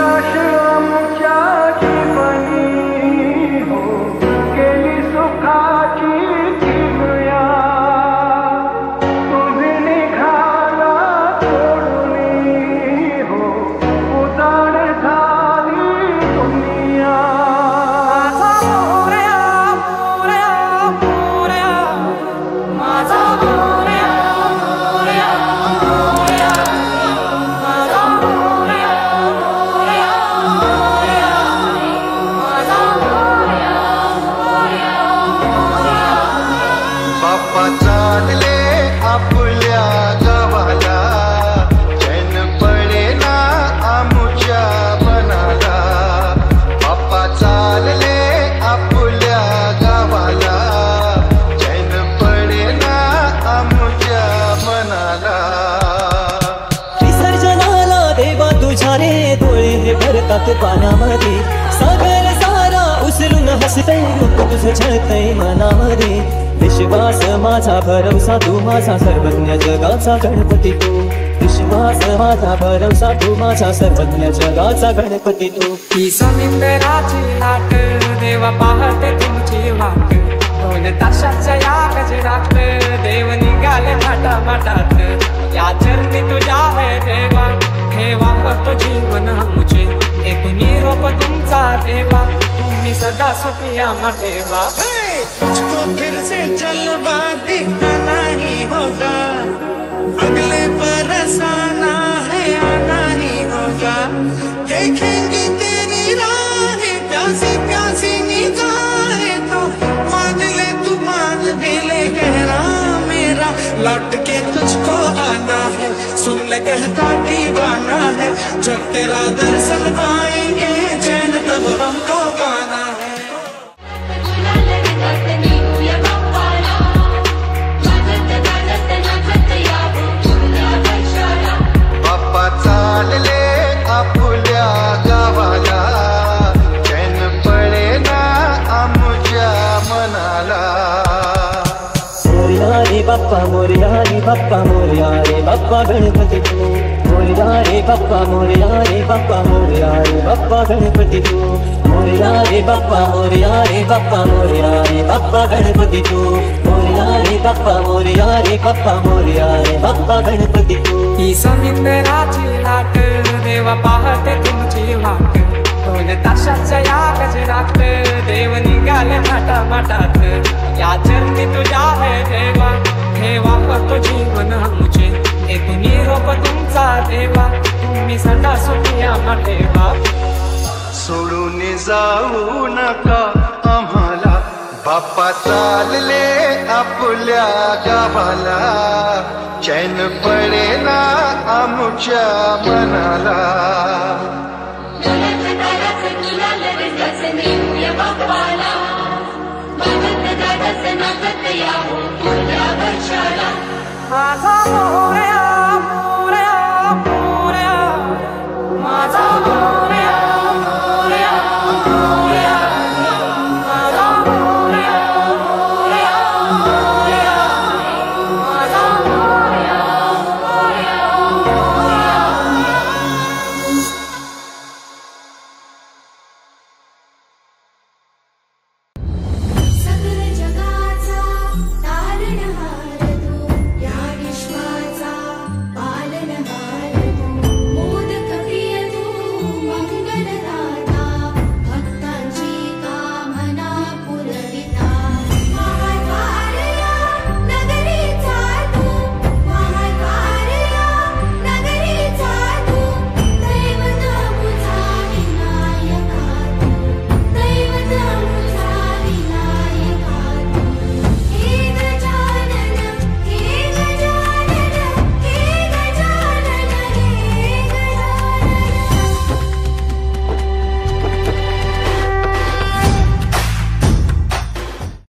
यश आमच्या जीवनी हो गेली सुखाची किमया तुम्ही निघाला सोडून हो उजाड झाली दुनिया बाप्पा चालले आपल्या गावाला चैन पडेना आमुच्या मनाला बाप्पा चालले आपल्या गावाला चैन पडेना आमुच्या मनाला विसर्जनाला देवा तुझ्या रे डोळे भरतात पाण्यामध्ये सागर सारा उचलून हसतय रूप तुझं छळतय मनामध्ये विश्वास माझा भरवसा तू माझा सर्वज्ञ जगाचा गणपती तू विश्वास माझा भरवसा तू माझा सर्वज्ञ जगाचा गणपती तू ही समिंदराची लाट देवा पाहते तुमची वाट दोन तासाच्या या गजरात देव निघाले माटामाटात या चरणी तुझ्या है देवा ठेवा तो जीवन आमचे एक निरोप तुमचा देवा तुम्ही सदा सुखिया ठेवा तुझको फिर से जलवा दिखाना ही होगा अगले बरस आना है आना ही होगा देखेंगे तेरी राहें प्यासी प्यासी निगाहें तो मान ले तू मान भी ले गहरा मेरा लौट के तुझको आना है सुन ले कहता दीवाना है जब तेरा दर्शन पाएंगे चैन तब हमको पाना है बाप्पा चालले आपल्या गावाला चैन पडेना आमुच्या मनाला मोरया रे बाप्पा मोरया रे बाप्पा मोरया रे बाप्पा गणपती तू मोरया रे बाप्पा मोरया रे बाप्पा मोरया रे बाप्पा गणपती तू मोरया रे बाप्पा मोरया रे बाप्पा मोरया रे बाप्पा गणपती तू मोरया रे बाप्पा मोरया रे बाप्पा मोरया रे बाप्पा गणपती तू ही समिंदराची लाट देवा पाहते तुमची वाट दोन तासाच्या या गजरात देव निघाले माटामाटात या चरणी तुझ्या है देवा ठेवा तो जीवन आमचे एक निरोप तुमचा देवा तुम्ही सदा सुखिया ठेवा सोडून जाऊ नका आम्हाला बाप्पा चालले आपल्या गावाला चैन पडेना आमुच्या मनाला माझा मोरया